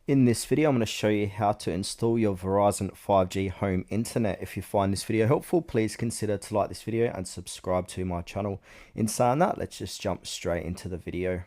In this video, I'm going to show you how to install your Verizon 5G home internet. If you find this video helpful, please consider to like this video and subscribe to my channel. In saying that, let's just jump straight into the video.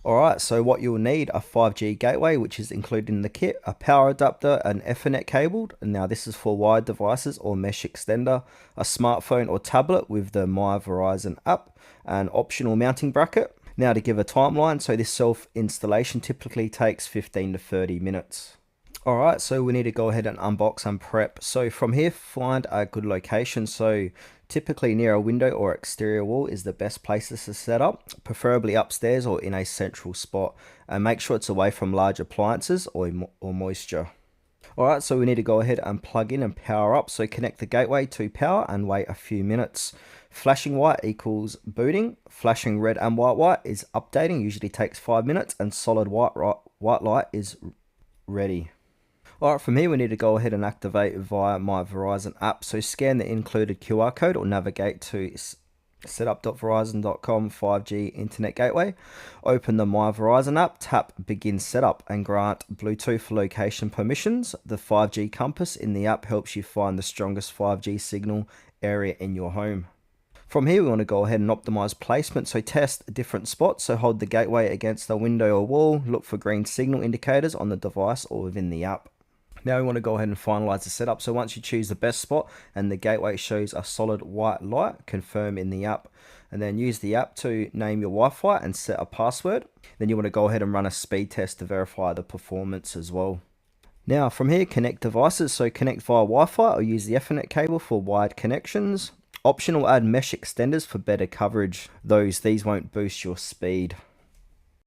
Alright, so what you'll need: a 5G gateway, which is included in the kit, a power adapter, an Ethernet cable, and now this is for wired devices or mesh extender, a smartphone or tablet with the My Verizon app, an optional mounting bracket. Now to give a timeline, so this self-installation typically takes 15 to 30 minutes. Alright, so we need to go ahead and unbox and prep. So from here, find a good location. So typically near a window or exterior wall is the best places to set up, preferably upstairs or in a central spot. And make sure it's away from large appliances or moisture. Alright, so we need to go ahead and plug in and power up. So connect the gateway to power and wait a few minutes. Flashing white equals booting. Flashing red and white is updating, usually takes 5 minutes, and solid white light is ready. Alright, from here we need to go ahead and activate via My Verizon app. So scan the included QR code or navigate to setup.verizon.com 5G internet gateway. Open the My Verizon app, tap begin setup and grant Bluetooth location permissions. The 5G compass in the app helps you find the strongest 5G signal area in your home. From here we want to go ahead and optimize placement, so test different spots. So hold the gateway against a window or wall, look for green signal indicators on the device or within the app. Now we want to go ahead and finalize the setup. So once you choose the best spot and the gateway shows a solid white light, confirm in the app, and then use the app to name your Wi-Fi and set a password. Then you want to go ahead and run a speed test to verify the performance as well. Now from here, connect devices. So connect via Wi-Fi or use the Ethernet cable for wired connections. Optional, add mesh extenders for better coverage. These won't boost your speed.